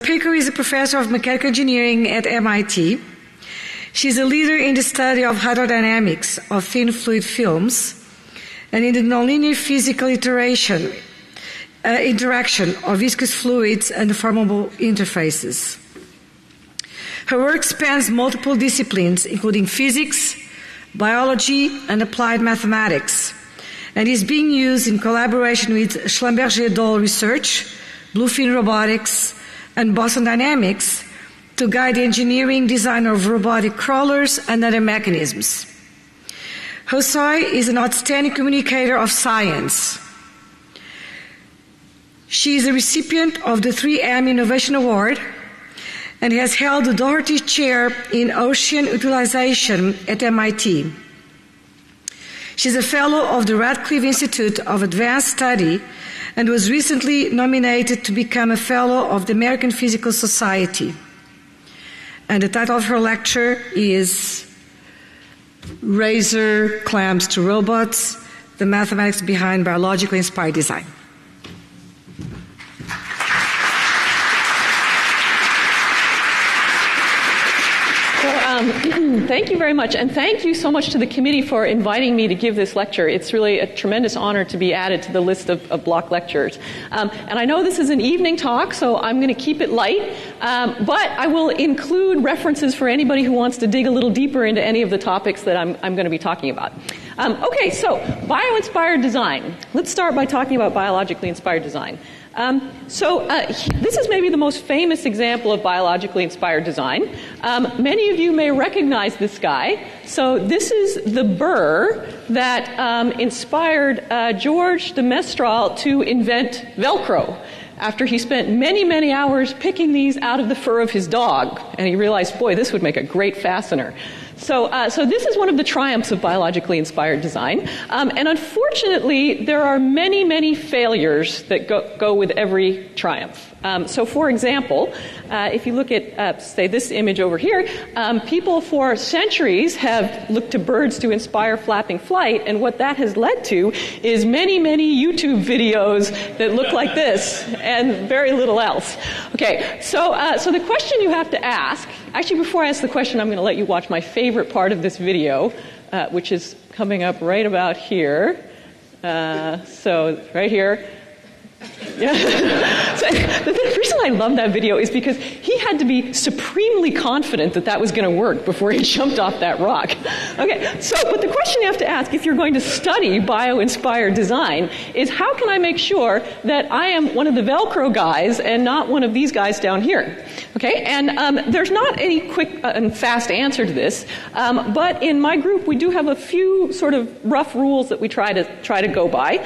Pico is a professor of mechanical engineering at MIT. She's a leader in the study of hydrodynamics of thin fluid films and in the nonlinear physical interaction of viscous fluids and formable interfaces. Her work spans multiple disciplines, including physics, biology, and applied mathematics, and is being used in collaboration with Schlumberger-Doll Research, Bluefin Robotics, and Boston Dynamics to guide the engineering design of robotic crawlers and other mechanisms. Hosoi is an outstanding communicator of science. She is a recipient of the SIAM Innovation Award and has held the Doherty Chair in Ocean Utilization at MIT. She's a fellow of the Radcliffe Institute of Advanced Study and was recently nominated to become a fellow of the American Physical Society. And the title of her lecture is Razor Clams to Robots, the Mathematics Behind Biologically Inspired Design. Thank you very much, and thank you so much to the committee for inviting me to give this lecture. It's really a tremendous honor to be added to the list of block lectures. And I know this is an evening talk, so I'm going to keep it light, but I will include references for anybody who wants to dig a little deeper into any of the topics that I'm going to be talking about. Okay, so bio-inspired design. Let's start by talking about biologically inspired design. This is maybe the most famous example of biologically inspired design. Many of you may recognize this guy. So this is the burr that inspired George de Mestral to invent Velcro after he spent many, many hours picking these out of the fur of his dog. And he realized, boy, this would make a great fastener. So this is one of the triumphs of biologically inspired design. And unfortunately, there are many, many failures that go with every triumph. So for example, if you look at, say, this image over here, people for centuries have looked to birds to inspire flapping flight, and what that has led to is many, many YouTube videos that look like this, and very little else. Okay, so the question you have to ask, actually before I ask the question, I'm going to let you watch my favorite part of this video, which is coming up right about here. So right here. Yeah. So the reason I love that video is because he had to be supremely confident that that was going to work before he jumped off that rock. Okay, but the question you have to ask if you're going to study bio-inspired design is how can I make sure that I am one of the Velcro guys and not one of these guys down here? Okay, and there's not any quick and fast answer to this, but in my group we do have a few sort of rough rules that we try to go by.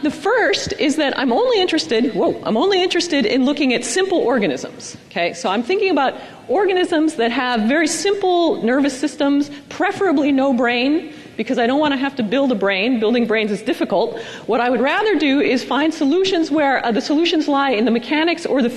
The first is that I'm only interested in looking at simple organisms. Okay, so I'm thinking about organisms that have very simple nervous systems, preferably no brain, because I don't want to have to build a brain. Building brains is difficult. What I would rather do is find solutions where the solutions lie in the mechanics or the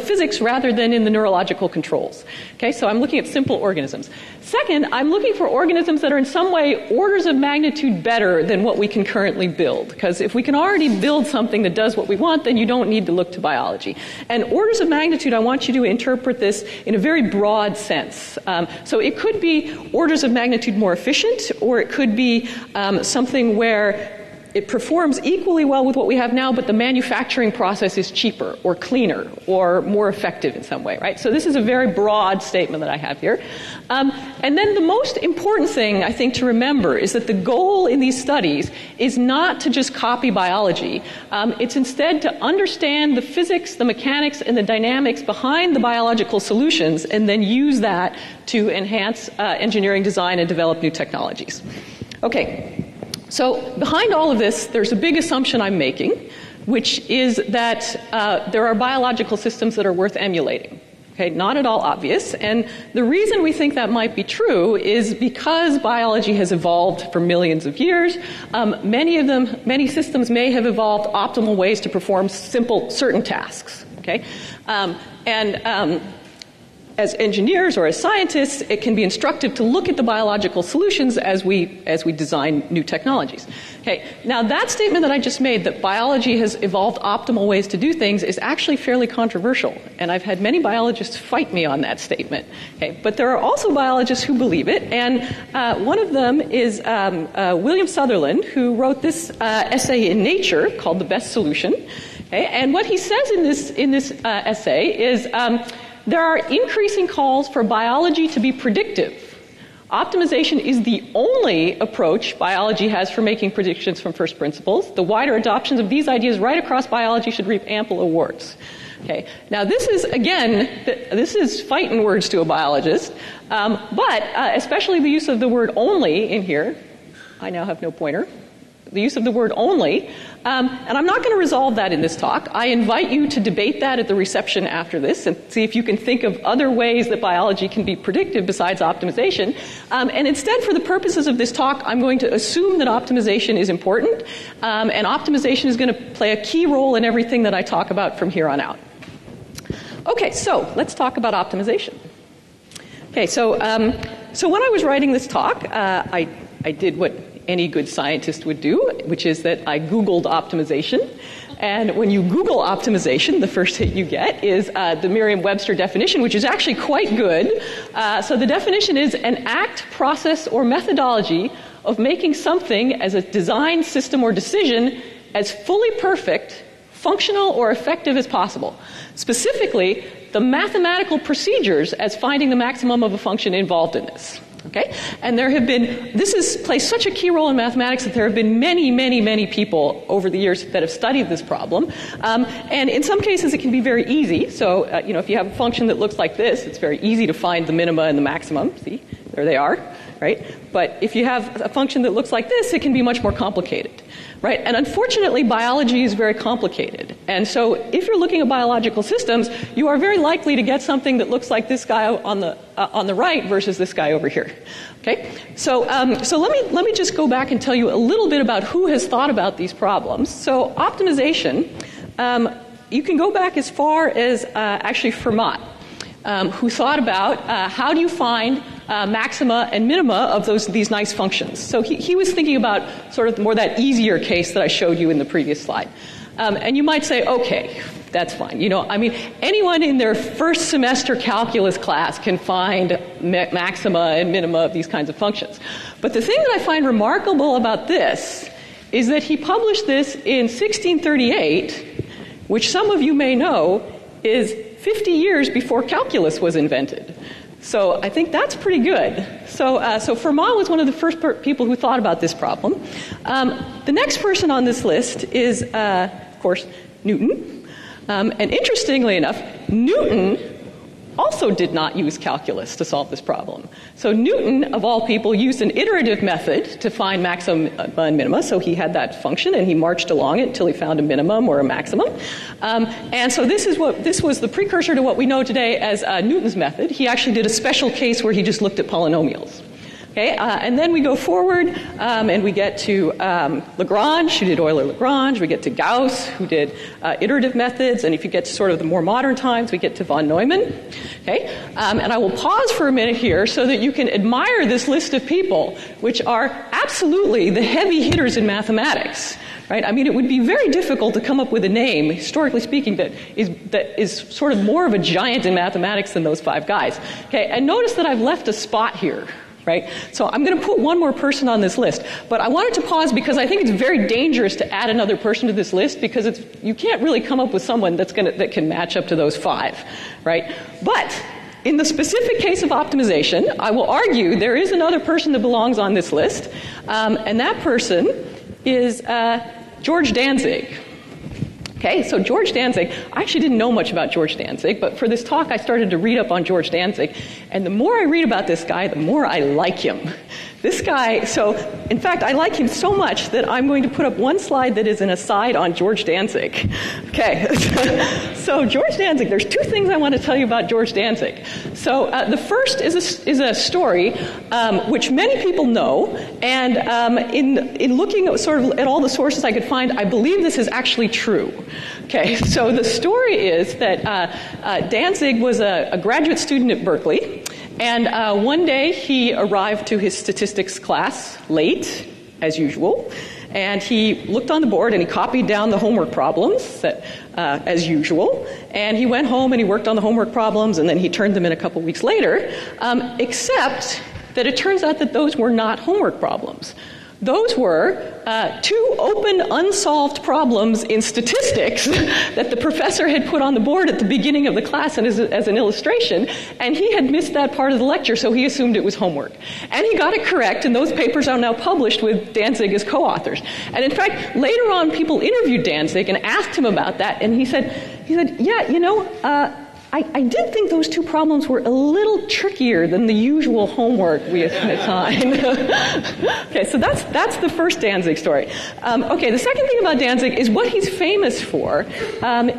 physics rather than in the neurological controls. Okay, so I'm looking at simple organisms. Second, I'm looking for organisms that are in some way orders of magnitude better than what we can currently build. Because if we can already build something that does what we want, then you don't need to look to biology. And orders of magnitude, I want you to interpret this in a very broad sense. So it could be orders of magnitude more efficient, or it could be something where it performs equally well with what we have now, but the manufacturing process is cheaper or cleaner or more effective in some way, right? So this is a very broad statement that I have here. And then the most important thing, I think, to remember is that the goal in these studies is not to just copy biology. It's instead to understand the physics, the mechanics, and the dynamics behind the biological solutions and then use that to enhance engineering design and develop new technologies. Okay. So behind all of this, there's a big assumption I'm making, which is that there are biological systems that are worth emulating. Okay, not at all obvious. And the reason we think that might be true is because biology has evolved for millions of years. Many systems may have evolved optimal ways to perform certain tasks. Okay, as engineers or as scientists, it can be instructive to look at the biological solutions as we design new technologies. Okay, now that statement that I just made, that biology has evolved optimal ways to do things, is actually fairly controversial, and I've had many biologists fight me on that statement. Okay, but there are also biologists who believe it, and one of them is William Sutherland, who wrote this essay in Nature called "The Best Solution." Okay, and what he says in this essay is there are increasing calls for biology to be predictive. Optimization is the only approach biology has for making predictions from first principles. The wider adoptions of these ideas right across biology should reap ample awards. Okay. Now this is fighting words to a biologist, but especially the use of the word only in here. I now have no pointer. The use of the word only, and I'm not going to resolve that in this talk. I invite you to debate that at the reception after this and see if you can think of other ways that biology can be predictive besides optimization. And instead, for the purposes of this talk, I'm going to assume that optimization is important, and optimization is going to play a key role in everything that I talk about from here on out. Okay, so let's talk about optimization. Okay, so when I was writing this talk, I did what any good scientist would do, which is that I Googled optimization. And when you Google optimization, the first hit you get is the Merriam-Webster definition, which is actually quite good. So the definition is an act, process, or methodology of making something as a design, system, or decision as fully perfect, functional, or effective as possible. Specifically, the mathematical procedures as finding the maximum of a function involved in this. Okay? And this has played such a key role in mathematics that there have been many, many, many people over the years that have studied this problem. And in some cases, it can be very easy. So, if you have a function that looks like this, it's very easy to find the minima and the maximum. See? There they are, right? But if you have a function that looks like this, it can be much more complicated, right? And unfortunately, biology is very complicated. And so if you're looking at biological systems, you are very likely to get something that looks like this guy on the right versus this guy over here. Okay? So let me just go back and tell you a little bit about who has thought about these problems. So optimization, you can go back as far as actually Fermat, who thought about how do you find maxima and minima of these nice functions. So he was thinking about sort of more that easier case that I showed you in the previous slide. And you might say, okay, that's fine. Anyone in their first semester calculus class can find maxima and minima of these kinds of functions. But the thing that I find remarkable about this is that he published this in 1638, which some of you may know is 50 years before calculus was invented. So I think that's pretty good. So Fermat was one of the first people who thought about this problem. The next person on this list is, of course, Newton. And interestingly enough, Newton also did not use calculus to solve this problem. So Newton, of all people, used an iterative method to find maximum and minima. So he had that function, and he marched along it until he found a minimum or a maximum. And so this was the precursor to what we know today as Newton's method. He actually did a special case where he just looked at polynomials. Okay, and then we go forward, and we get to Lagrange, who did Euler-Lagrange. We get to Gauss, who did iterative methods. And if you get to sort of the more modern times, we get to von Neumann. Okay, and I will pause for a minute here so that you can admire this list of people, which are absolutely the heavy hitters in mathematics. Right? I mean, it would be very difficult to come up with a name, historically speaking, that is sort of more of a giant in mathematics than those five guys. Okay, and notice that I've left a spot here. Right? So I'm going to put one more person on this list. But I wanted to pause because I think it's very dangerous to add another person to this list because you can't really come up with someone that can match up to those five. Right? But in the specific case of optimization, I will argue there is another person that belongs on this list. And that person is George Dantzig. Okay, so George Dantzig, I actually didn't know much about George Dantzig, but for this talk I started to read up on George Dantzig, and the more I read about this guy, the more I like him. This guy, so in fact, I like him so much that I'm going to put up one slide that is an aside on George Dantzig. Okay, so George Dantzig, there's two things I want to tell you about George Dantzig. So the first is a story which many people know, and in looking at sort of at all the sources I could find, I believe this is actually true. Okay, so the story is that Dantzig was a graduate student at Berkeley, and one day he arrived to his statistics class late, as usual, and he looked on the board and he copied down the homework problems that, as usual, and he went home and he worked on the homework problems, and then he turned them in a couple weeks later, except that it turns out that those were not homework problems. Those were two open, unsolved problems in statistics that the professor had put on the board at the beginning of the class and as an illustration, and he had missed that part of the lecture, so he assumed it was homework. And he got it correct, and those papers are now published with Dantzig as co-authors. And in fact, later on, people interviewed Dantzig and asked him about that, and he said, yeah, you know, I did think those two problems were a little trickier than the usual homework we assigned. Okay, so that's the first Dantzig story. Okay, the second thing about Dantzig is what he's famous for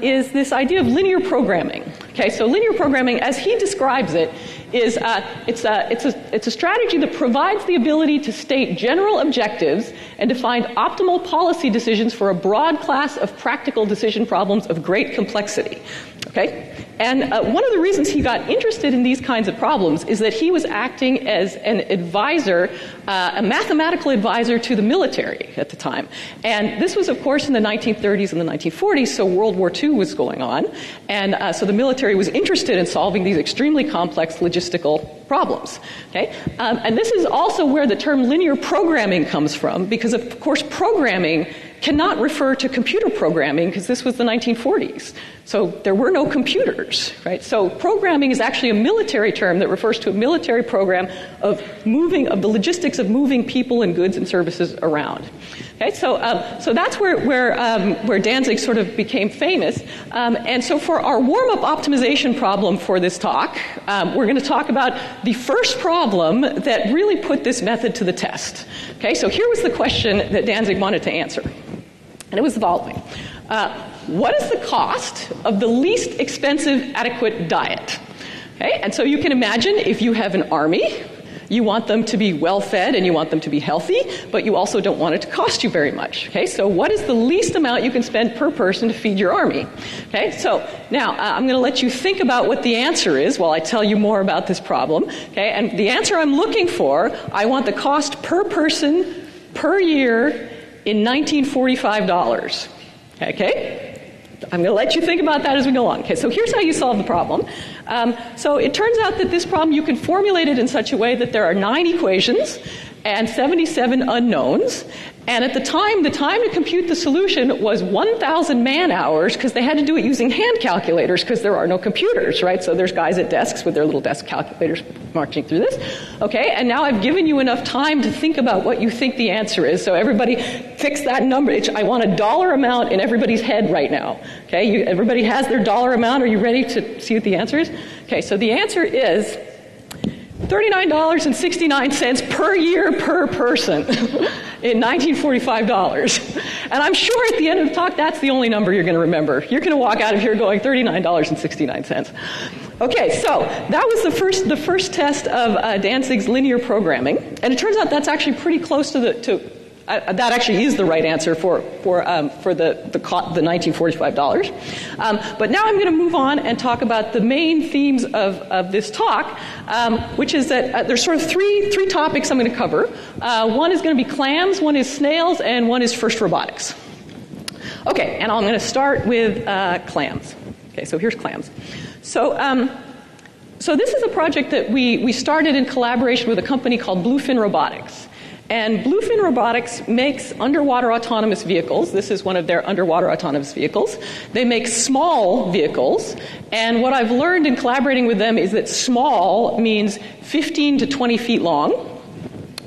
is this idea of linear programming. Okay, so linear programming, as he describes it, is it's a strategy that provides the ability to state general objectives and to find optimal policy decisions for a broad class of practical decision problems of great complexity. Okay? And one of the reasons he got interested in these kinds of problems is that he was acting as an advisor, a mathematical advisor to the military at the time. And this was, of course, in the 1930s and the 1940s, so World War II was going on. And so the military was interested in solving these extremely complex logistical problems. Okay? And this is also where the term linear programming comes from, because, of course, programming cannot refer to computer programming because this was the 1940s. So there were no computers, right? So programming is actually a military term that refers to a military program of the logistics of moving people and goods and services around. Okay, so that's where Dantzig sort of became famous. And so for our warm-up optimization problem for this talk, we're going to talk about the first problem that really put this method to the test. Okay, so here was the question that Dantzig wanted to answer. And it was the following. What is the cost of the least expensive adequate diet? Okay, and so you can imagine if you have an army, you want them to be well-fed and you want them to be healthy, but you also don't want it to cost you very much. Okay, so what is the least amount you can spend per person to feed your army? Okay, so now I'm going to let you think about what the answer is while I tell you more about this problem. Okay, and the answer I'm looking for, I want the cost per person per year in $1945. Okay? I'm going to let you think about that as we go along. Okay, so here's how you solve the problem. So it turns out that this problem, you can formulate it in such a way that there are 9 equations and 77 unknowns. And at the time to compute the solution was 1,000 man-hours because they had to do it using hand calculators because there are no computers, right? So there's guys at desks with their little desk calculators marching through this. Okay, and now I've given you enough time to think about what you think the answer is. So everybody fix that number. I want a dollar amount in everybody's head right now. Okay, everybody has their dollar amount. Are you ready to see what the answer is? Okay, so the answer is $39.69 per year per person in $1945. And I'm sure at the end of the talk, that's the only number you're going to remember. You're going to walk out of here going $39.69. Okay, so that was the first test of Dantzig's linear programming, and it turns out that's actually pretty close to that actually is the right answer for the $1945. But now I'm going to move on and talk about the main themes of this talk, which is that there's sort of three topics I'm going to cover. One is going to be clams, one is snails, and one is first robotics. Okay, and I'm going to start with clams. Okay, so here's clams. So this is a project that we started in collaboration with a company called Bluefin Robotics. And Bluefin Robotics makes underwater autonomous vehicles. This is one of their underwater autonomous vehicles. They make small vehicles. And what I've learned in collaborating with them is that small means 15 to 20 feet long.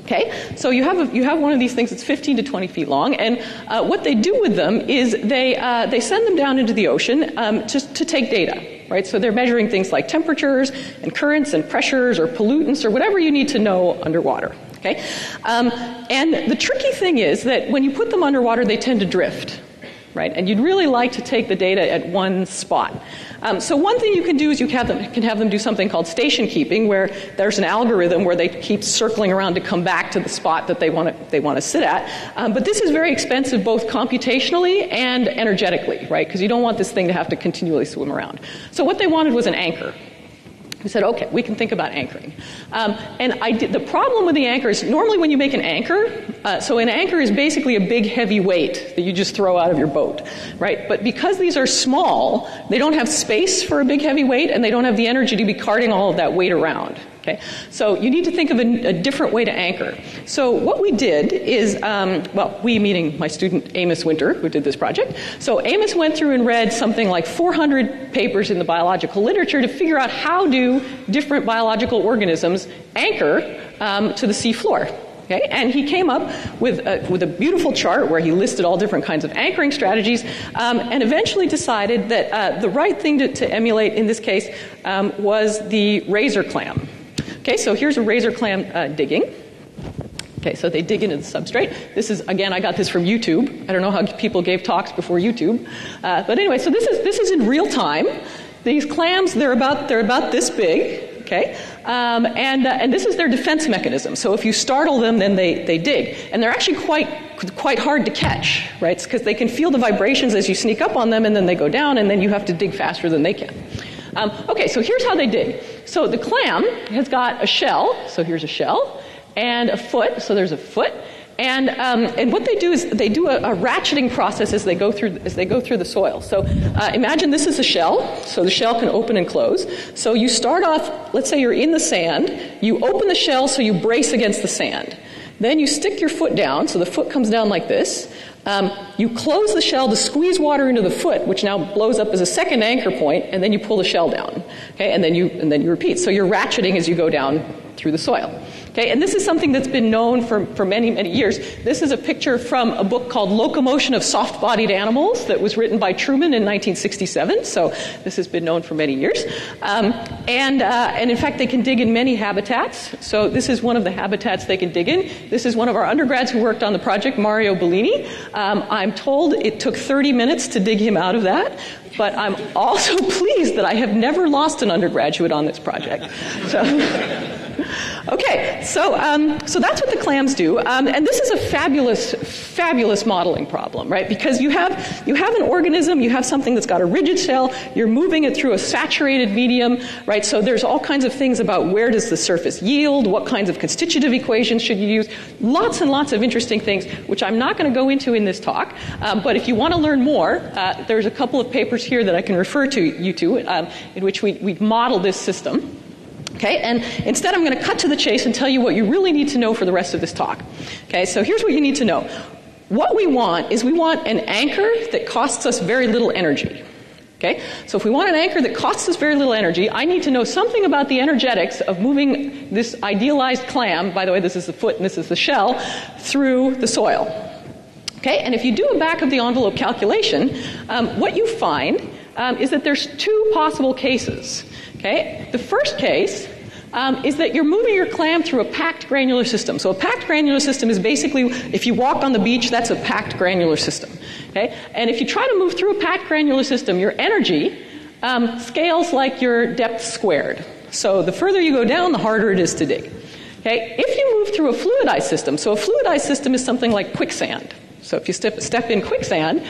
Okay, so you have one of these things that's 15 to 20 feet long, and what they do with them is they send them down into the ocean just to take data, right? So they're measuring things like temperatures and currents and pressures or pollutants or whatever you need to know underwater. Okay, and the tricky thing is that when you put them underwater, they tend to drift. right? And you'd really like to take the data at one spot. So one thing you can do is you can have them do something called station keeping, where there's an algorithm where they keep circling around to come back to the spot that they want to sit at. But this is very expensive both computationally and energetically, right? Because you don't want this thing to have to continually swim around. So what they wanted was an anchor. We said, okay, we can think about anchoring. The problem with the anchor is normally when you make an anchor, so an anchor is basically a big heavy weight that you just throw out of your boat, right? But because these are small, they don't have space for a big heavy weight, and they don't have the energy to be carting all of that weight around. Okay? So you need to think of a different way to anchor. So what we did is, we meaning my student Amos Winter, who did this project. So Amos went through and read something like 400 papers in the biological literature to figure out how do different biological organisms anchor to the sea floor. Okay? And he came up with a beautiful chart where he listed all different kinds of anchoring strategies, and eventually decided that the right thing to emulate in this case was the razor clam. Okay, so here's a razor clam digging. Okay, so they dig into the substrate. This is, again, I got this from YouTube. I don't know how people gave talks before YouTube. But anyway, so this is in real time. These clams, they're about this big. Okay, and this is their defense mechanism. So if you startle them, then they dig. And they're actually quite hard to catch, right? Because they can feel the vibrations as you sneak up on them, and then they go down, and then you have to dig faster than they can. Okay, so here's how they dig. So the clam has got a shell, so here's a shell, and a foot, so there's a foot, and what they do is they do a ratcheting process as they go through the soil. So imagine this is a shell, so the shell can open and close. So you start off, let's say you're in the sand, you open the shell so you brace against the sand. Then you stick your foot down, so the foot comes down like this. You close the shell to squeeze water into the foot, which now blows up as a second anchor point, and then you pull the shell down. Okay, and then you repeat. So you're ratcheting as you go down through the soil. Okay, and this is something that's been known for many, many years. This is a picture from a book called Locomotion of Soft-Bodied Animals that was written by Truman in 1967. So this has been known for many years. And in fact, they can dig in many habitats. So this is one of the habitats they can dig in. This is one of our undergrads who worked on the project, Mario Bellini. I'm told it took 30 minutes to dig him out of that. But I'm also pleased that I have never lost an undergraduate on this project. So, okay, so that's what the clams do, and this is a fabulous modeling problem, right? Because you have an organism, you have something that's got a rigid shell, you're moving it through a saturated medium, right? So there's all kinds of things about where does the surface yield, what kinds of constitutive equations should you use, lots and lots of interesting things, which I'm not going to go into in this talk. But if you want to learn more, there's a couple of papers here that I can refer to you to, in which we model this system. Okay, and instead I'm going to cut to the chase and tell you what you really need to know for the rest of this talk. Okay, so here's what you need to know. What we want is we want an anchor that costs us very little energy. Okay, so if we want an anchor that costs us very little energy, I need to know something about the energetics of moving this idealized clam, by the way, this is the foot and this is the shell, through the soil. Okay, and if you do a back-of-the-envelope calculation, what you find is that there's two possible cases. Okay, the first case is that you're moving your clam through a packed granular system. So a packed granular system is basically, if you walk on the beach, that's a packed granular system. Okay, and if you try to move through a packed granular system, your energy scales like your depth squared. So the further you go down, the harder it is to dig. Okay, if you move through a fluidized system, so a fluidized system is something like quicksand. So if you step in quicksand,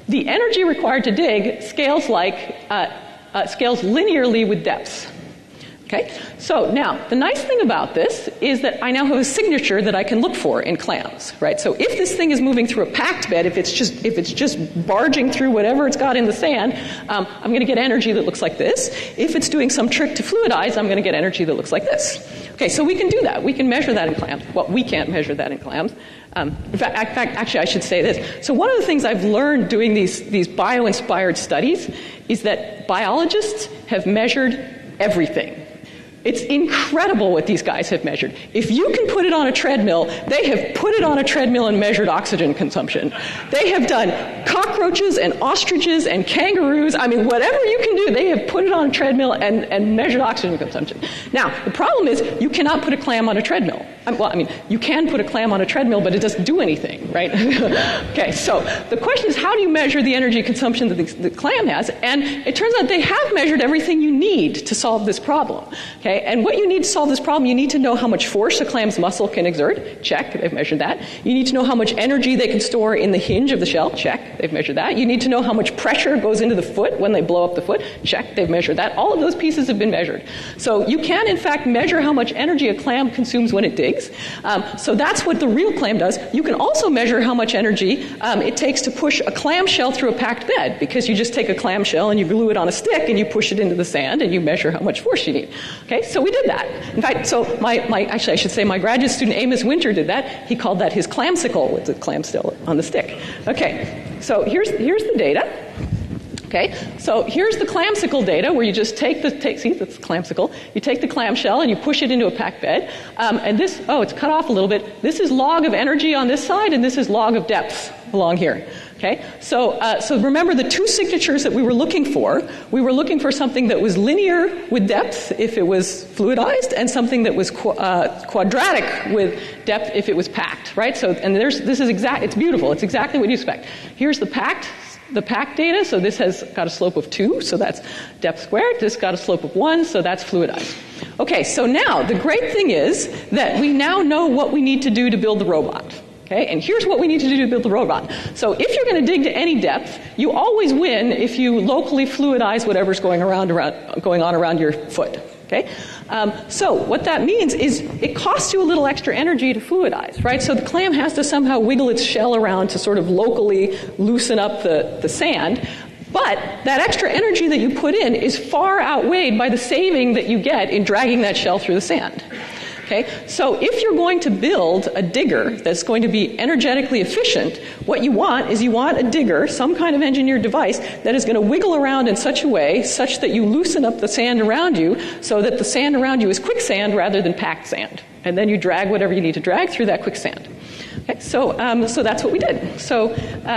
the energy required to dig scales linearly with depths. Okay? So now, the nice thing about this is that I now have a signature that I can look for in clams, right? So if this thing is moving through a packed bed, if it's just barging through whatever it's got in the sand, I'm going to get energy that looks like this. If it's doing some trick to fluidize, I'm going to get energy that looks like this. Okay, so we can do that. We can measure that in clams. Well, we can't measure that in clams. In fact, actually, I should say this. So one of the things I've learned doing these bio-inspired studies is that biologists have measured everything. It's incredible what these guys have measured. If you can put it on a treadmill, they have put it on a treadmill and measured oxygen consumption. They have done cockroaches and ostriches and kangaroos. I mean, whatever you can do, they have put it on a treadmill and measured oxygen consumption. Now, the problem is you cannot put a clam on a treadmill. Well, I mean, you can put a clam on a treadmill, but it doesn't do anything, right? Okay, so the question is, how do you measure the energy consumption that the clam has? And it turns out they have measured everything you need to solve this problem. Okay, and what you need to solve this problem, you need to know how much force a clam's muscle can exert. Check, they've measured that. You need to know how much energy they can store in the hinge of the shell. Check, they've measured that. You need to know how much pressure goes into the foot when they blow up the foot. Check, they've measured that. All of those pieces have been measured. So you can, in fact, measure how much energy a clam consumes when it digs. So that's what the real clam does. You can also measure how much energy it takes to push a clamshell through a packed bed, because you just take a clamshell and you glue it on a stick and you push it into the sand and you measure how much force you need. Okay, so we did that. In fact, so actually I should say my graduate student Amos Winter did that. He called that his clamsicle, with the clam still on the stick. Okay, so here's the data. Okay, so here's the clamsicle data, where you just see, that's the clamsicle. You take the clamshell and you push it into a packed bed. And this, it's cut off a little bit. This is log of energy on this side, and this is log of depth along here. Okay, so remember the two signatures that we were looking for. We were looking for something that was linear with depth if it was fluidized, and something that was quadratic with depth if it was packed. Right. So, and it's beautiful. It's exactly what you expect. Here's the packed data, so this has got a slope of 2, so that's depth squared. This got a slope of 1, so that's fluidized. Okay, so now the great thing is that we now know what we need to do to build the robot. Okay, and here's what we need to do to build the robot. So if you're going to dig to any depth, you always win if you locally fluidize whatever's going on around your foot. Okay? So what that means is it costs you a little extra energy to fluidize, right? So the clam has to somehow wiggle its shell around to sort of locally loosen up the sand. But that extra energy that you put in is far outweighed by the saving that you get in dragging that shell through the sand. Okay? So if you're going to build a digger that's going to be energetically efficient, what you want is a digger, some kind of engineered device, that is going to wiggle around in such a way such that you loosen up the sand around you so that the sand around you is quicksand rather than packed sand. And then you drag whatever you need to drag through that quicksand. Okay, so that's what we did. So there's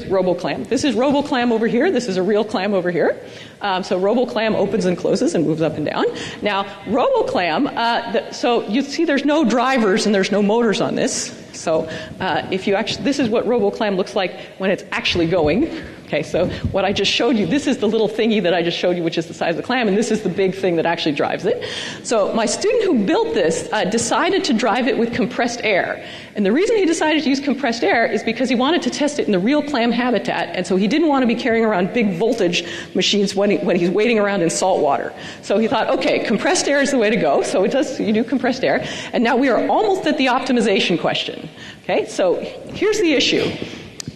RoboClam. This is RoboClam over here. This is a real clam over here. So RoboClam opens and closes and moves up and down. Now RoboClam, so you see there's no drivers and there's no motors on this. So this is what RoboClam looks like when it's actually going. Okay, so what I just showed you, this is the little thingy that I just showed you, which is the size of the clam, and this is the big thing that actually drives it. So my student who built this decided to drive it with compressed air. And the reason he decided to use compressed air is because he wanted to test it in the real clam habitat, and so he didn't want to be carrying around big voltage machines when he's wading around in salt water. So he thought, okay, compressed air is the way to go. So you do compressed air. And now we are almost at the optimization question. Okay, so here's the issue.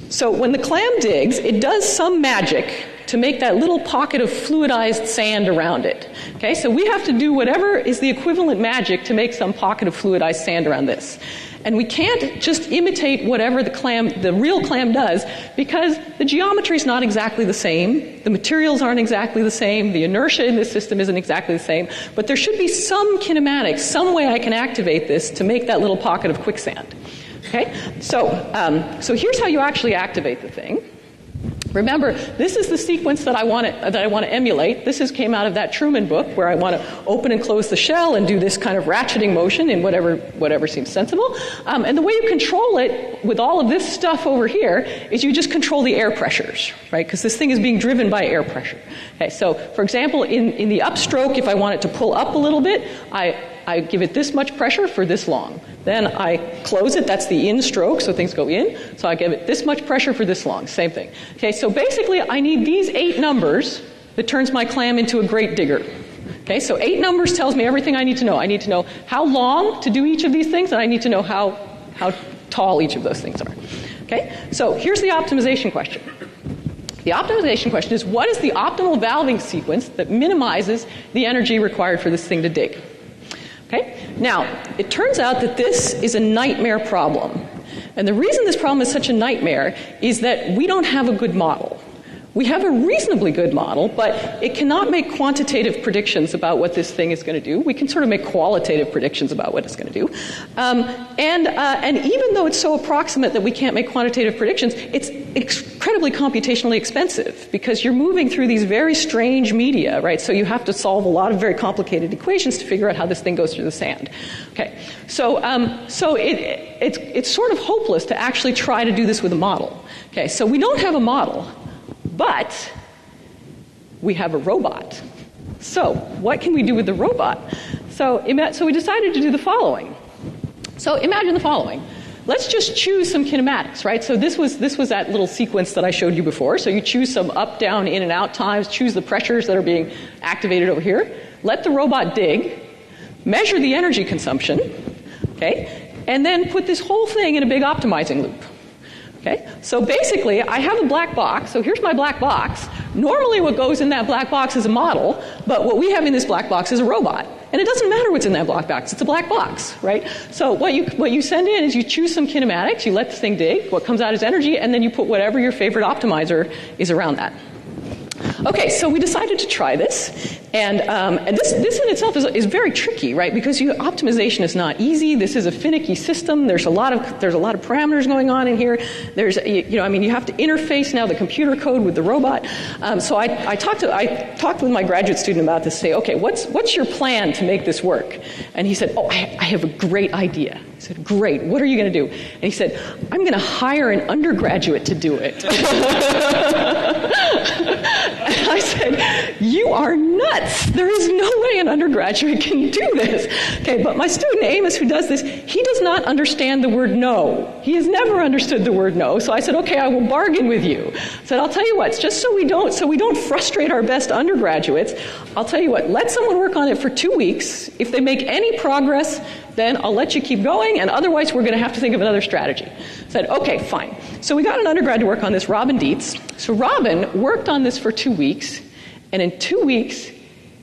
So when the clam digs, it does some magic to make that little pocket of fluidized sand around it. Okay, so we have to do whatever is the equivalent magic to make some pocket of fluidized sand around this. And we can't just imitate whatever the real clam does, because the geometry is not exactly the same, the materials aren't exactly the same, the inertia in this system isn't exactly the same, but there should be some kinematics, some way I can activate this to make that little pocket of quicksand. Okay, so here's how you actually activate the thing. Remember, this is the sequence that I want to emulate. This came out of that Truman book, where I want to open and close the shell and do this kind of ratcheting motion in whatever seems sensible. And the way you control it with all of this stuff over here is you just control the air pressures, right? Because this thing is being driven by air pressure. Okay, so for example, in the upstroke, if I want it to pull up a little bit, I give it this much pressure for this long. Then I close it, that's the in stroke, so things go in. So I give it this much pressure for this long, same thing. Okay, so basically I need these 8 numbers that turns my clam into a great digger. Okay, so 8 numbers tells me everything I need to know. I need to know how long to do each of these things, and I need to know how tall each of those things are. Okay, so here's the optimization question. The optimization question is, what is the optimal valving sequence that minimizes the energy required for this thing to dig? Okay? Now, it turns out that this is a nightmare problem. And the reason this problem is such a nightmare is that we don't have a good model. We have a reasonably good model, but it cannot make quantitative predictions about what this thing is going to do. We can sort of make qualitative predictions about what it's going to do. And even though it's so approximate that we can't make quantitative predictions, it's incredibly computationally expensive because you're moving through these very strange media, right? So you have to solve a lot of very complicated equations to figure out how this thing goes through the sand. Okay, so it's sort of hopeless to actually try to do this with a model. Okay, so we don't have a model. But we have a robot. So what can we do with the robot? So we decided to do the following. So imagine the following. Let's just choose some kinematics, right? So this was that little sequence that I showed you before. So you choose some up, down, in, and out times, choose the pressures that are being activated over here, let the robot dig, measure the energy consumption, okay, and then put this whole thing in a big optimizing loop. Okay, so basically, I have a black box. So here's my black box. Normally what goes in that black box is a model, but what we have in this black box is a robot. And it doesn't matter what's in that black box. It's a black box, right? So what you send in is you choose some kinematics, you let the thing dig, what comes out is energy, and then you put whatever your favorite optimizer is around that. Okay, so we decided to try this, and this in itself is very tricky, right? Because optimization is not easy. This is a finicky system. There's a lot of parameters going on in here. There's you have to interface now the computer code with the robot. So I talked with my graduate student about this. Say, okay, what's your plan to make this work? And he said, I have a great idea. I said, great. What are you going to do? And he said, I'm going to hire an undergraduate to do it. And I said, you are nuts. There is no way an undergraduate can do this. Okay, but my student Amos, who does this, he does not understand the word no. He has never understood the word no. So I said, okay, I will bargain with you. I said, I'll tell you what, just so we don't frustrate our best undergraduates, I'll tell you what, let someone work on it for 2 weeks. If they make any progress, then I'll let you keep going, and otherwise we're going to have to think of another strategy. I said, okay, fine. So we got an undergrad to work on this, Robin Dietz. So Robin worked on this for 2 weeks, and in 2 weeks,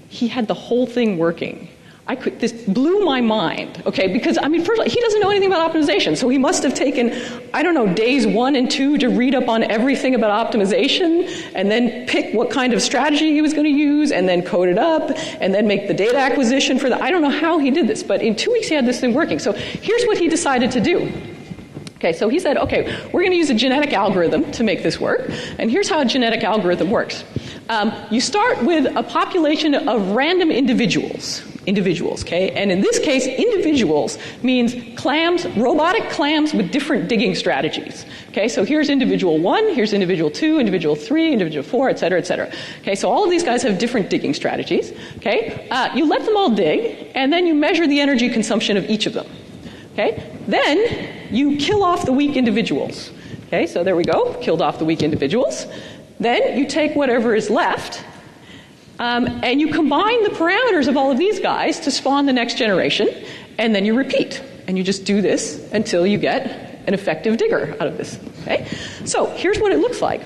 he had the whole thing working. This blew my mind, okay, because, first of all, he doesn't know anything about optimization, so he must have taken, days 1 and 2 to read up on everything about optimization, and then pick what kind of strategy he was going to use, and then code it up, and then make the data acquisition for I don't know how he did this, but in 2 weeks he had this thing working. So here's what he decided to do. Okay, so he said, okay, we're going to use a genetic algorithm to make this work, and here's how a genetic algorithm works. You start with a population of random individuals, okay? And in this case, individuals means clams, robotic clams with different digging strategies. Okay, so here's individual 1, here's individual 2, individual 3, individual 4, et cetera, et cetera. Okay, so all of these guys have different digging strategies. Okay, you let them all dig, and then you measure the energy consumption of each of them. Okay, then you kill off the weak individuals. Okay, so there we go, killed off the weak individuals. Then you take whatever is left, and you combine the parameters of all of these guys to spawn the next generation, and then you repeat. And you just do this until you get an effective digger out of this. Okay? So here's what it looks like.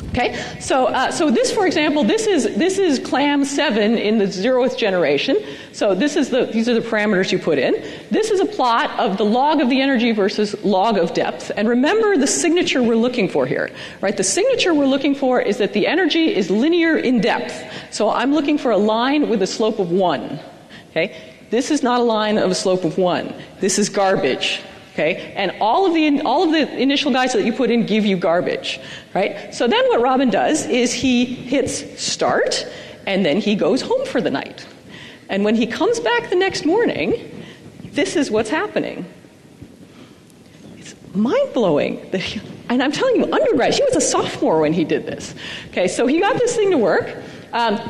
Okay, so this, for example, this is Clam 7 in the 0th generation. So these are the parameters you put in. This is a plot of the log of the energy versus log of depth. And remember the signature we're looking for here, right? The signature we're looking for is that the energy is linear in depth. So I'm looking for a line with a slope of 1. Okay, this is not a line of a slope of 1. This is garbage. Okay, and all of the initial guys that you put in give you garbage, right? So then what Robin does is he hits start, and then he goes home for the night. And when he comes back the next morning, this is what's happening. It's mind-blowing. And I'm telling you, undergrad, he was a sophomore when he did this. Okay, so he got this thing to work.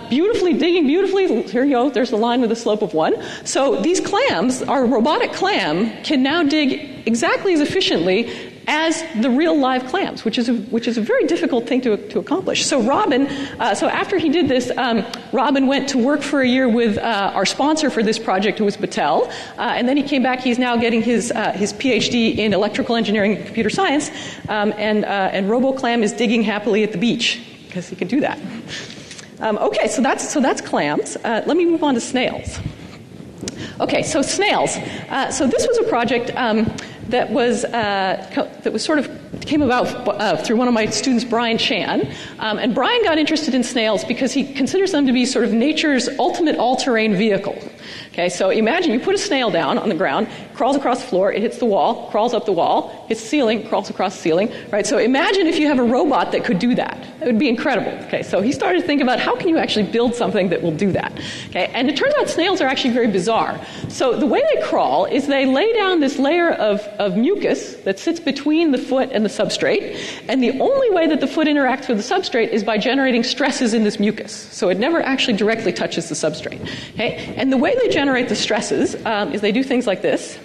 Beautifully digging, beautifully. Here you go. There's the line with a slope of 1. So these clams, our robotic clam, can now dig exactly as efficiently as the real live clams, which is a very difficult thing to accomplish. So Robin, so after he did this, Robin went to work for a year with our sponsor for this project, who was Battelle, and then he came back. He's now getting his PhD in electrical engineering and computer science, and RoboClam is digging happily at the beach because he can do that. Okay, so that's clams. Let me move on to snails. Okay, so snails. So this was a project that was sort of came about through one of my students, Brian Chan. And Brian got interested in snails because he considers them to be sort of nature's ultimate all-terrain vehicle. Okay, so imagine you put a snail down on the ground, crawls across the floor, it hits the wall, crawls up the wall, hits the ceiling, crawls across the ceiling, right? So imagine if you have a robot that could do that. It would be incredible. Okay, so he started to think about how can you actually build something that will do that. Okay, and it turns out snails are actually very bizarre. So the way they crawl is they lay down this layer of mucus that sits between the foot and the substrate, and the only way that the foot interacts with the substrate is by generating stresses in this mucus. So it never actually directly touches the substrate. Okay, and the way they generate the stresses is they do things like this.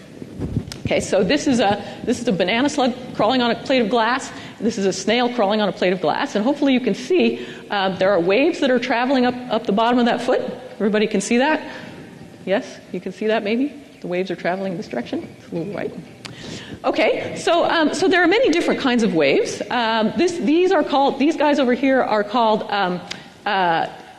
Okay, so this is a banana slug crawling on a plate of glass. This is a snail crawling on a plate of glass, and hopefully you can see there are waves that are traveling up the bottom of that foot. Everybody can see that? Yes, you can see that maybe? The waves are traveling this direction. It's a little right. Okay, so there are many different kinds of waves. These guys over here are called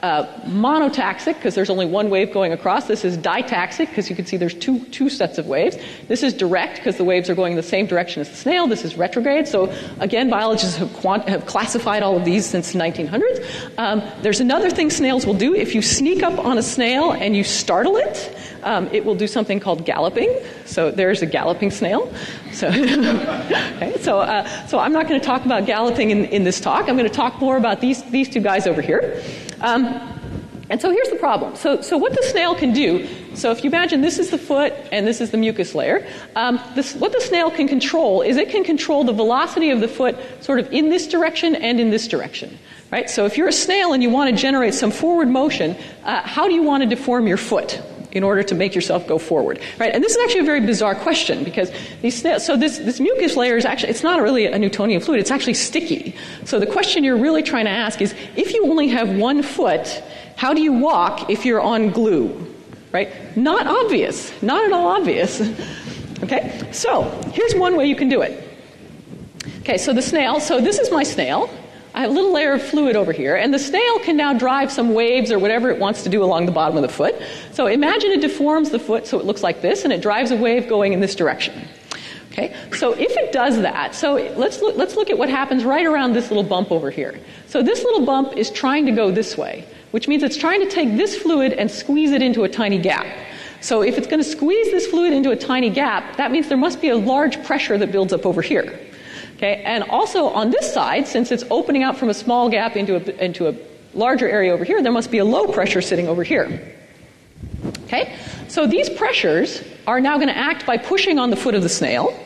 monotaxic, because there's only one wave going across. This is ditaxic, because you can see there's two sets of waves. This is direct, because the waves are going in the same direction as the snail. This is retrograde. So again, biologists have classified all of these since the 1900s. There's another thing snails will do. If you sneak up on a snail and you startle it, it will do something called galloping. So there's a galloping snail. So, okay, so I'm not going to talk about galloping in this talk. I'm going to talk more about these two guys over here. And so here's the problem. So what the snail can do, so if you imagine this is the foot and this is the mucus layer, what the snail can control is it can control the velocity of the foot sort of in this direction and in this direction. Right? So if you're a snail and you want to generate some forward motion, how do you want to deform your foot in order to make yourself go forward? Right? And this is actually a very bizarre question, because this mucus layer is actually, it's not really a Newtonian fluid, it's actually sticky. So the question you're really trying to ask is, if you only have one foot, how do you walk if you're on glue? Right? Not obvious. Not at all obvious. Okay? So here's one way you can do it. Okay, so the snail, so this is my snail. I have a little layer of fluid over here, and the snail can now drive some waves or whatever it wants to do along the bottom of the foot. So imagine it deforms the foot so it looks like this, and it drives a wave going in this direction. Okay, so if it does that, so let's look at what happens right around this little bump over here. So this little bump is trying to go this way, which means it's trying to take this fluid and squeeze it into a tiny gap. So if it's going to squeeze this fluid into a tiny gap, that means there must be a large pressure that builds up over here. Okay, and also on this side, since it's opening out from a small gap into a larger area over here, there must be a low pressure sitting over here. Okay, so these pressures are now going to act by pushing on the foot of the snail.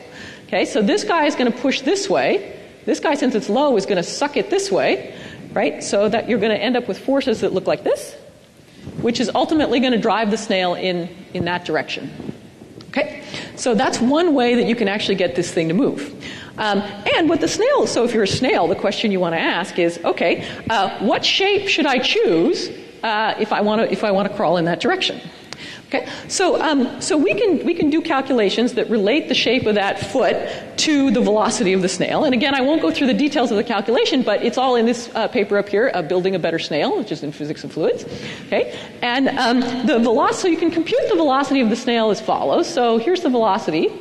Okay, so this guy is going to push this way. This guy, since it's low, is going to suck it this way, right? So that you're going to end up with forces that look like this, which is ultimately going to drive the snail in that direction. Okay, so that's one way that you can actually get this thing to move. And with the snail, so if you're a snail, the question you want to ask is, okay, what shape should I choose if I want to crawl in that direction? Okay, so we can do calculations that relate the shape of that foot to the velocity of the snail. And again, I won't go through the details of the calculation, but it's all in this paper up here, Building a Better Snail, which is in Physics of Fluids. Okay, and the velocity. So you can compute the velocity of the snail as follows. So here's the velocity.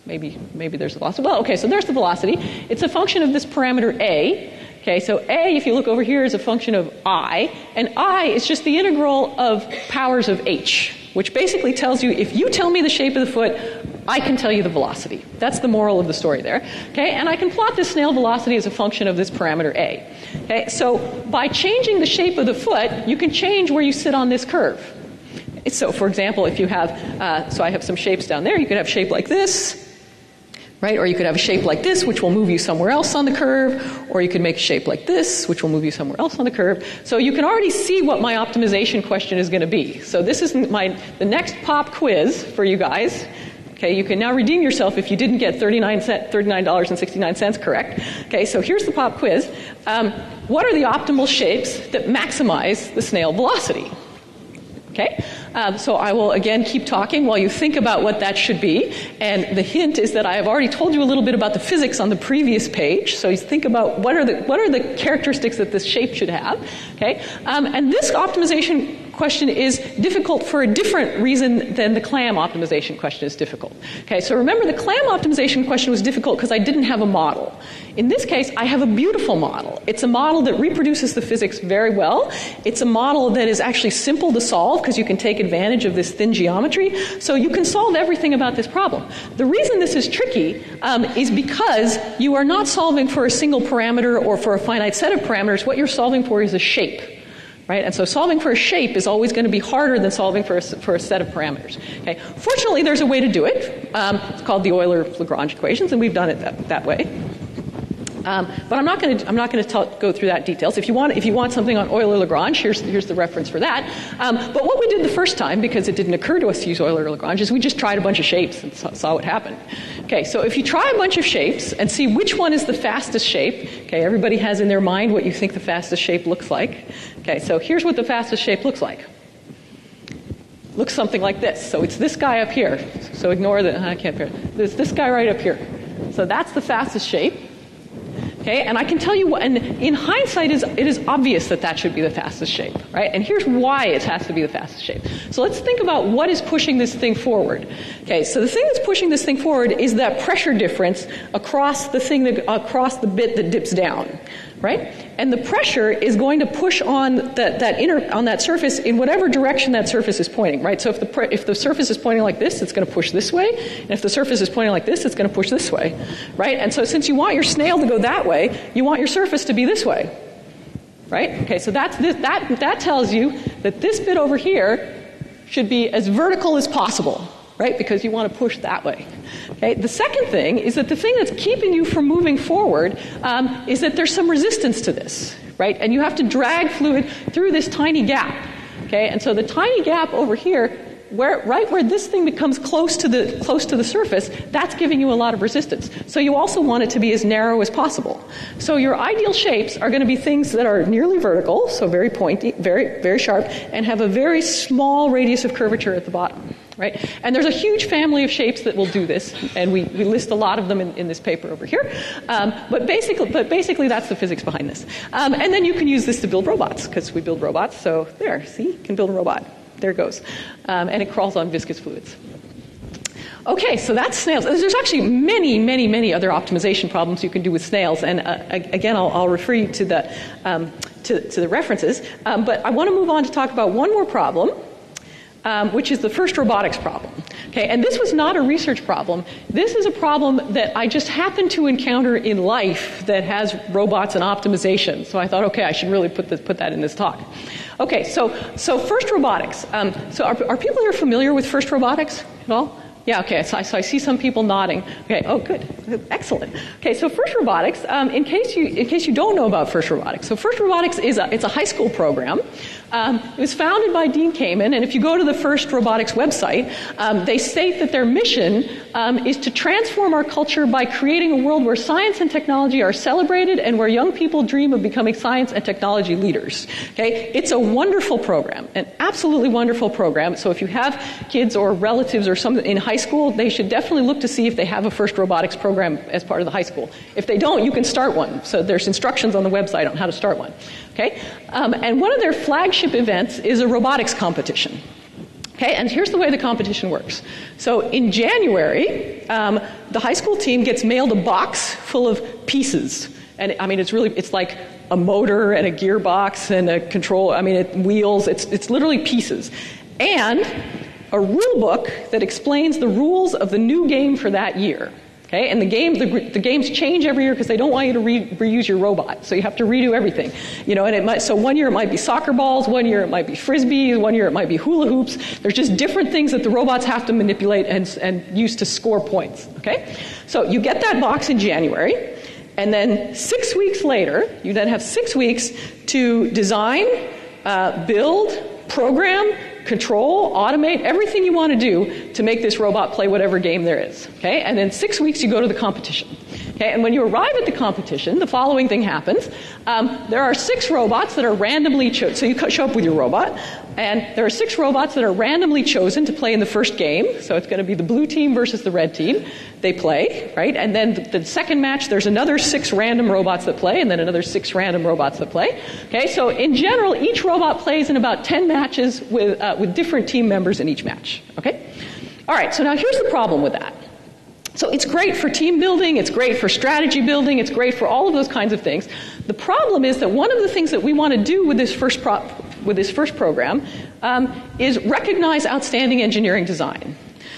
Maybe there's the velocity. Well, okay, so there's the velocity. It's a function of this parameter a. Okay, so a, if you look over here, is a function of I, and I is just the integral of powers of h, which basically tells you, if you tell me the shape of the foot, I can tell you the velocity. That's the moral of the story there. Okay, and I can plot this snail velocity as a function of this parameter a. Okay, so by changing the shape of the foot, you can change where you sit on this curve. So, for example, if you have, so I have some shapes down there, you could have shape like this, right? Or you could have a shape like this, which will move you somewhere else on the curve, or you could make a shape like this, which will move you somewhere else on the curve. So you can already see what my optimization question is going to be. So this is the next pop quiz for you guys. Okay, you can now redeem yourself if you didn't get $39.69 correct. Okay, so here's the pop quiz. What are the optimal shapes that maximize the snail velocity? Okay, so I will again keep talking while you think about what that should be. And the hint is that I have already told you a little bit about the physics on the previous page. So you think about what are the characteristics that this shape should have. Okay, and this optimization question is difficult for a different reason than the Clam optimization question is difficult. Okay, so remember the Clam optimization question was difficult because I didn't have a model. In this case, I have a beautiful model. It's a model that reproduces the physics very well. It's a model that is actually simple to solve because you can take advantage of this thin geometry. So you can solve everything about this problem. The reason this is tricky is because you are not solving for a single parameter or for a finite set of parameters. What you're solving for is a shape. Right? And so solving for a shape is always going to be harder than solving for a set of parameters. Okay? Fortunately, there's a way to do it. It's called the Euler-Lagrange equations, and we've done it that way. But I'm not going to go through that details. If you want something on Euler-Lagrange, here's the reference for that. But what we did the first time, because it didn't occur to us to use Euler-Lagrange, is we just tried a bunch of shapes and saw what happened. Okay, so if you try a bunch of shapes and see which one is the fastest shape, okay, everybody has in their mind what you think the fastest shape looks like. Okay, so here's what the fastest shape looks like. Looks something like this. So it's this guy up here. So ignore I can't hear. There's this guy right up here. So that's the fastest shape. Okay, and I can tell you what, and in hindsight, it is obvious that should be the fastest shape, right? And here's why it has to be the fastest shape. So let's think about what is pushing this thing forward. Okay, so the thing that's pushing this thing forward is that pressure difference across across the bit that dips down, right? And the pressure is going to push on that surface in whatever direction that surface is pointing, right? So if the surface is pointing like this, it's going to push this way, and if the surface is pointing like this, it's going to push this way, right? And so since you want your snail to go that way, you want your surface to be this way, right? Okay, so that tells you that this bit over here should be as vertical as possible, right? Because you want to push that way. Okay. The second thing is that the thing that's keeping you from moving forward is that there's some resistance to this, right? And you have to drag fluid through this tiny gap. Okay. And so the tiny gap over here, right where this thing becomes close to the surface, that's giving you a lot of resistance. So you also want it to be as narrow as possible. So your ideal shapes are going to be things that are nearly vertical, so very pointy, very, very sharp, and have a very small radius of curvature at the bottom. Right? And there's a huge family of shapes that will do this, and we list a lot of them in this paper over here. But basically, that's the physics behind this. And then you can use this to build robots, because we build robots. So there, see, you can build a robot. There it goes. And it crawls on viscous fluids. Okay, so that's snails. There's actually many, many, many other optimization problems you can do with snails. And again, I'll refer you to the references. But I want to move on to talk about one more problem. Which is the first robotics problem. Okay, and this was not a research problem. This is a problem that I just happened to encounter in life that has robots and optimization. So I thought, okay, I should really put that in this talk. Okay, so first robotics. So are people here familiar with first robotics at all? Yeah, okay, so I see some people nodding. Okay, oh, good. Excellent. Okay, so FIRST Robotics, in case you don't know about FIRST Robotics, so FIRST Robotics it's a high school program. It was founded by Dean Kamen, and if you go to the FIRST Robotics website, they state that their mission is to transform our culture by creating a world where science and technology are celebrated and where young people dream of becoming science and technology leaders. Okay, it's a wonderful program, an absolutely wonderful program. So if you have kids or relatives or something in high school, they should definitely look to see if they have a FIRST Robotics program as part of the high school. If they don't, you can start one. So there's instructions on the website on how to start one. Okay, and one of their flagship events is a robotics competition. Okay, and here's the way the competition works. So in January, the high school team gets mailed a box full of pieces. And I mean, it's like a motor and a gearbox and a control, wheels, it's literally pieces. And a rule book that explains the rules of the new game for that year. Okay, and the games change every year because they don't want you to reuse your robot, so you have to redo everything. You know, and so 1 year it might be soccer balls, 1 year it might be frisbees, 1 year it might be hula hoops. There's just different things that the robots have to manipulate and use to score points. Okay, so you get that box in January, and then 6 weeks later, you then have 6 weeks to design, build, program, control, automate, everything you want to do to make this robot play whatever game there is. Okay? And in 6 weeks, you go to the competition. Okay, and when you arrive at the competition, the following thing happens. There are 6 robots that are randomly chosen. So you show up with your robot, and there are 6 robots that are randomly chosen to play in the first game. So it's going to be the blue team versus the red team. They play, right? And then the second match, there's another 6 random robots that play, and then another 6 random robots that play. Okay, so in general, each robot plays in about 10 matches with different team members in each match. Okay? All right, so now here's the problem with that. So it's great for team building, it's great for strategy building, it's great for all of those kinds of things. The problem is that one of the things that we want to do with this first program is recognize outstanding engineering design.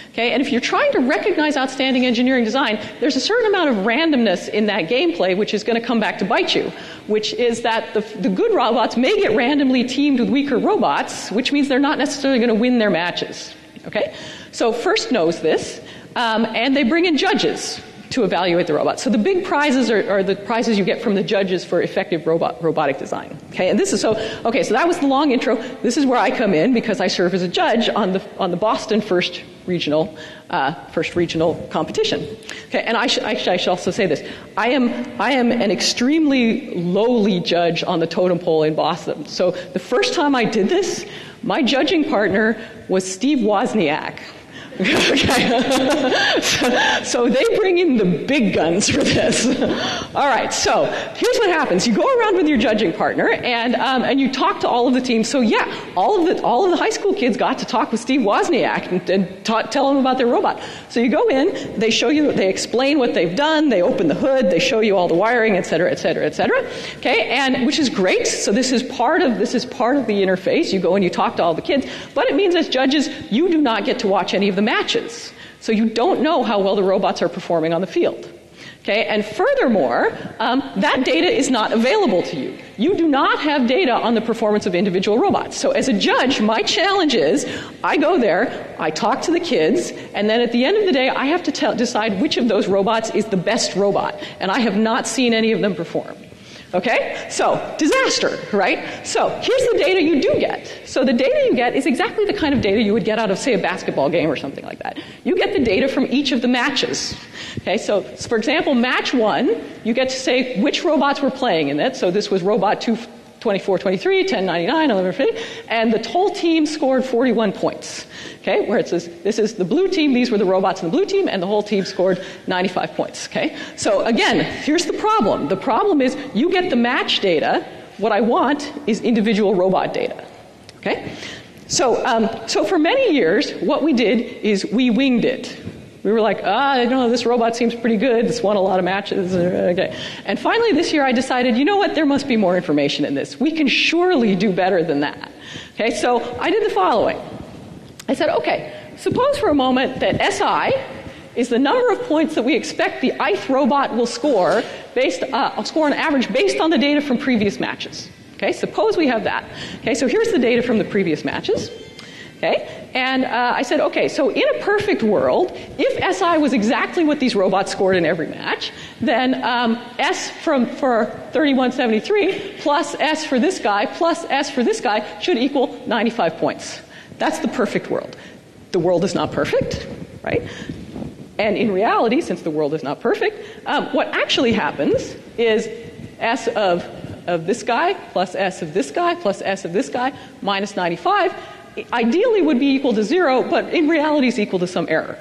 Okay, and if you're trying to recognize outstanding engineering design, there's a certain amount of randomness in that gameplay which is going to come back to bite you, which is that the good robots may get randomly teamed with weaker robots, which means they're not necessarily going to win their matches. Okay, so FIRST knows this. And they bring in judges to evaluate the robots. So the big prizes are the prizes you get from the judges for effective robotic design. Okay, and this is so that was the long intro. This is where I come in because I serve as a judge on the Boston first regional competition. Okay, and I should also say this: I am an extremely lowly judge on the totem pole in Boston. So the first time I did this, my judging partner was Steve Wozniak. Okay. So they bring in the big guns for this. All right, so here's what happens. You go around with your judging partner and you talk to all of the teams. So yeah, all of the high school kids got to talk with Steve Wozniak and tell them about their robot. So you go in, they show you, they explain what they've done, they open the hood, they show you all the wiring, et cetera, et cetera, et cetera. Okay, and which is great. So this is part of the interface. You go and you talk to all the kids, but it means as judges, you do not get to watch any of the matches. So you don't know how well the robots are performing on the field. Okay, and furthermore, that data is not available to you. You do not have data on the performance of individual robots. So as a judge, my challenge is, I go there, I talk to the kids, and then at the end of the day, I have to decide which of those robots is the best robot. And I have not seen any of them perform. Okay? So, disaster, right? So, here's the data you do get. So the data you get is exactly the kind of data you would get out of, say, a basketball game or something like that. You get the data from each of the matches. Okay, so for example, match 1, you get to say which robots were playing in it. So this was robot 2423, 1099, 1150, and the whole team scored 41 points. Okay, where it says this is the blue team, these were the robots in the blue team, and the whole team scored 95 points. Okay, so again, here's the problem. The problem is you get the match data. What I want is individual robot data. Okay, so for many years, what we did is we winged it. We were like, this robot seems pretty good. It's won a lot of matches. Okay. And finally this year I decided, you know what, there must be more information in this. We can surely do better than that. Okay, so I did the following. I said, okay, suppose for a moment that SI is the number of points that we expect the ith robot will score on average based on the data from previous matches. Okay, suppose we have that. Okay, so here's the data from the previous matches. Okay, and I said, okay, so in a perfect world, if SI was exactly what these robots scored in every match, then S for 3173 plus S for this guy plus S for this guy should equal 95 points. That's the perfect world. The world is not perfect, right? And in reality, since the world is not perfect, what actually happens is S of this guy plus S of this guy plus S of this guy minus 95 ideally would be equal to 0, but in reality is equal to some error,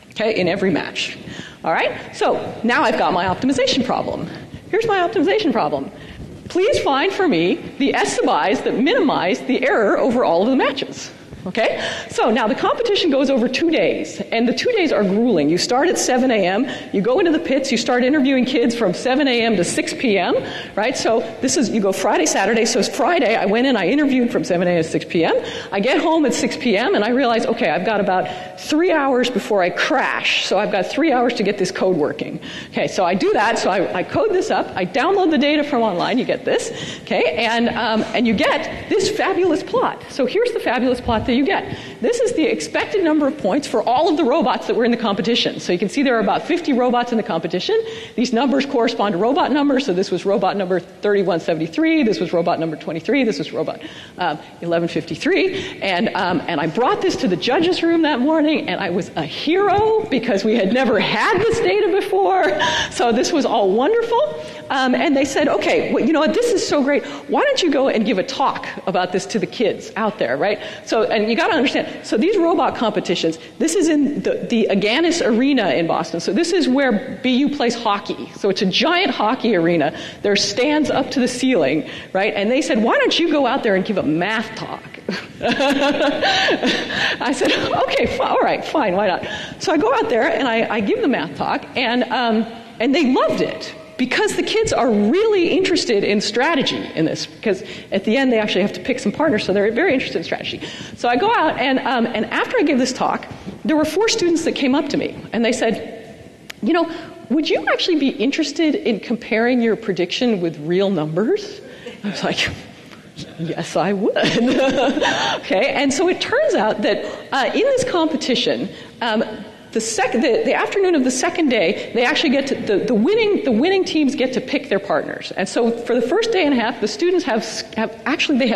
okay, in every match. All right? So now I've got my optimization problem. Here's my optimization problem. Please find for me the S sub i's that minimize the error over all of the matches. Okay? So now the competition goes over 2 days, and the 2 days are grueling. You start at 7 a.m., you go into the pits, you start interviewing kids from 7 a.m. to 6 p.m., right? So you go Friday, Saturday. So Friday, I went in, I interviewed from 7 a.m. to 6 p.m. I get home at 6 p.m., and I realize, okay, I've got about 3 hours before I crash, so I've got 3 hours to get this code working. Okay, so I do that, so I code this up, I download the data from online, you get this, okay, and you get this fabulous plot. So here's the fabulous plot that that you get. This is the expected number of points for all of the robots that were in the competition. So you can see there are about 50 robots in the competition. These numbers correspond to robot numbers. So this was robot number 3173. This was robot number 23. This was robot 1153. And I brought this to the judges' room that morning, and I was a hero because we had never had this data before. So this was all wonderful. And they said, okay, well, you know what, this is so great. Why don't you go and give a talk about this to the kids out there, right? So, and you got to understand, so these robot competitions, this is in the Agganis Arena in Boston. So this is where BU plays hockey. So it's a giant hockey arena. There are stands up to the ceiling, right? And they said, why don't you go out there and give a math talk? I said, okay, all right, fine, why not? So I go out there and I give the math talk, and they loved it. Because the kids are really interested in strategy in this, because at the end they actually have to pick some partners, so they're very interested in strategy. So I go out, and after I gave this talk, there were 4 students that came up to me, and they said, you know, would you actually be interested in comparing your prediction with real numbers? I was like, yes, I would. Okay, and so it turns out that in this competition, the afternoon of the second day, they actually get to the winning teams get to pick their partners. And so for the first day and a half, the students have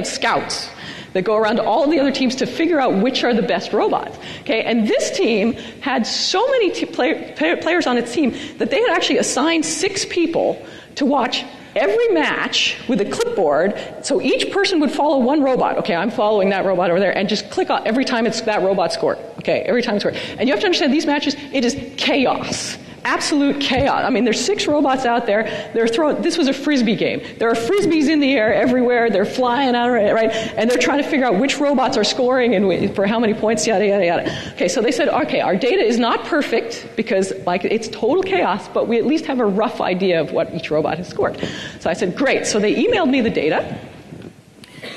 scouts that go around to all of the other teams to figure out which are the best robots. Okay, and this team had so many players on its team that they had actually assigned 6 people to watch every match with a clipboard, so each person would follow one robot. Okay, I'm following that robot over there, and just click on every time it's that robot scored. Okay, every time it's scored. And you have to understand, these matches, it is chaos. Absolute chaos. I mean, there's 6 robots out there. They're throwing. This was a frisbee game. There are frisbees in the air everywhere. They're flying out, right? And they're trying to figure out which robots are scoring and for how many points, yada, yada, yada. Okay, so they said, okay, our data is not perfect because, like, it's total chaos, but we at least have a rough idea of what each robot has scored. So I said, great. So they emailed me the data.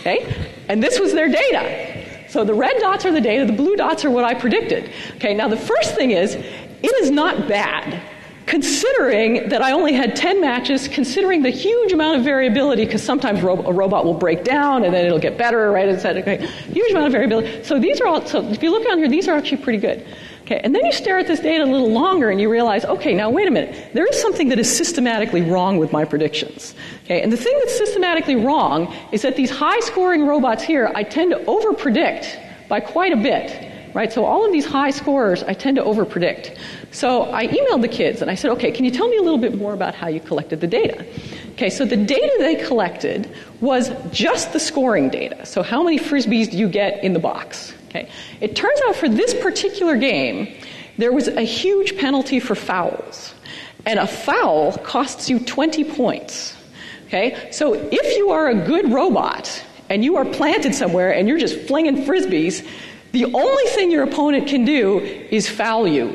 Okay, and this was their data. So the red dots are the data. The blue dots are what I predicted. Okay, now the first thing is, it is not bad, considering that I only had 10 matches, considering the huge amount of variability, because sometimes a robot will break down and then it'll get better, right? Okay, huge amount of variability. So these are all. So if you look down here, these are actually pretty good. Okay, and then you stare at this data a little longer and you realize, okay, now wait a minute. There is something that is systematically wrong with my predictions. Okay, and the thing that's systematically wrong is that these high-scoring robots here, I tend to overpredict by quite a bit. Right, so all of these high scorers, I tend to overpredict. So I emailed the kids and I said, okay, can you tell me a little bit more about how you collected the data? Okay, so the data they collected was just the scoring data. So how many frisbees do you get in the box? Okay, it turns out for this particular game, there was a huge penalty for fouls. And a foul costs you 20 points. Okay, so if you are a good robot and you are planted somewhere and you're just flinging frisbees, the only thing your opponent can do is foul you.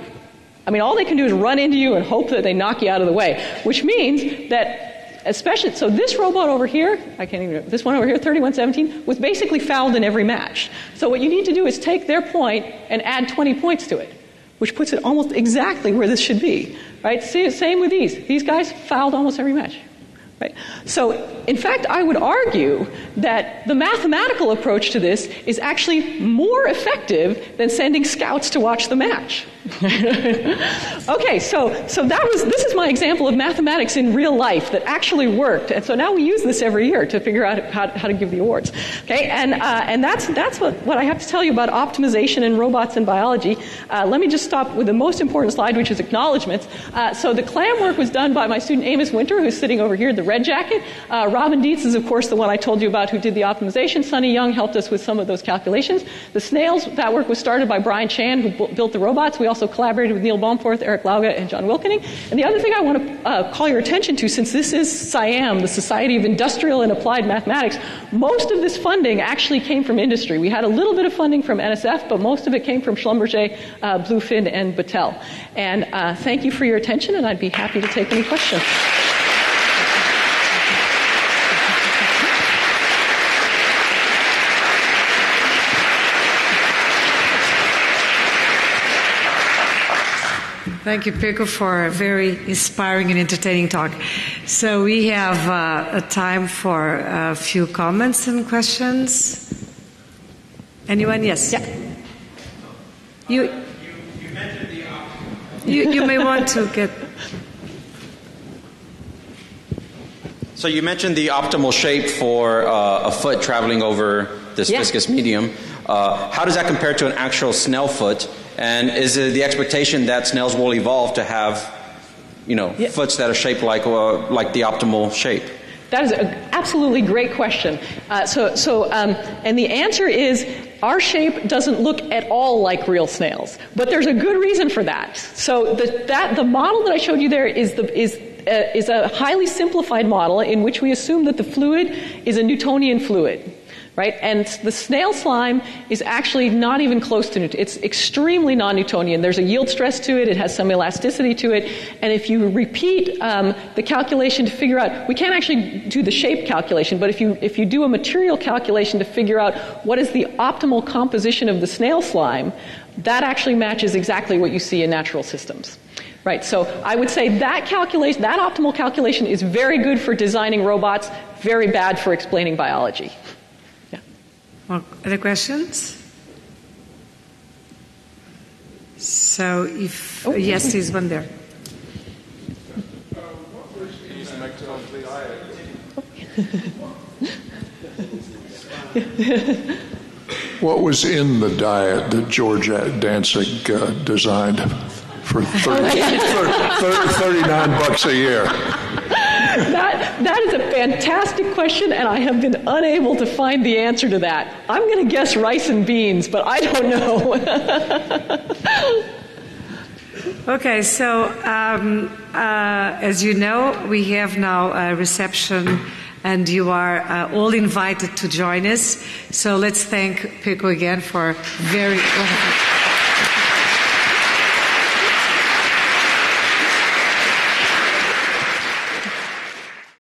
I mean, all they can do is run into you and hope that they knock you out of the way, which means that, especially, so this robot over here, I can't even remember, this one over here, 3117, was basically fouled in every match. So what you need to do is take their point and add 20 points to it, which puts it almost exactly where this should be, right? Same with these. These guys fouled almost every match. Right? So, in fact, I would argue that the mathematical approach to this is actually more effective than sending scouts to watch the match. Okay, so this is my example of mathematics in real life that actually worked, and so now we use this every year to figure out how to give the awards. Okay, and that's what I have to tell you about optimization in robots and biology. Let me just stop with the most important slide, which is acknowledgements. So the Clam work was done by my student Amos Winter, who's sitting over here in the red jacket. Robin Dietz is, of course, the one I told you about who did the optimization. Sonny Young helped us with some of those calculations. The Snails, that work was started by Brian Chan, who built the robots. We also collaborated with Neil Baumforth, Eric Lauga, and John Wilkening. And the other thing I want to call your attention to, since this is SIAM, the Society of Industrial and Applied Mathematics, most of this funding actually came from industry. We had a little bit of funding from NSF, but most of it came from Schlumberger, Bluefin, and Battelle. And thank you for your attention, and I'd be happy to take any questions. Thank you, Pekka, for a very inspiring and entertaining talk. So we have a time for a few comments and questions. Anyone? Yes. Yeah. You mentioned the you may want to get... So you mentioned the optimal shape for a foot traveling over this viscous medium. How does that compare to an actual snail foot? And is it the expectation that snails will evolve to have, foots that are shaped like the optimal shape? That is an absolutely great question. And the answer is, our shape doesn't look at all like real snails, but there's a good reason for that. So the model that I showed you there is a highly simplified model in which we assume that the fluid is a Newtonian fluid. Right? And the snail slime is actually not even close to Newton. It's extremely non-Newtonian. There's a yield stress to it. It has some elasticity to it. And if you repeat the calculation to figure out, we can't actually do the shape calculation, but if you do a material calculation to figure out what is the optimal composition of the snail slime, that actually matches exactly what you see in natural systems. Right, so I would say that optimal calculation is very good for designing robots, very bad for explaining biology. Other questions? So yes, there's one there. What was in the diet that George Dantzig designed for $39 a year? That is a fantastic question, and I have been unable to find the answer to that. I'm going to guess rice and beans, but I don't know. Okay, so as you know, we have now a reception, and you are all invited to join us. So let's thank Pico again for very wonderful.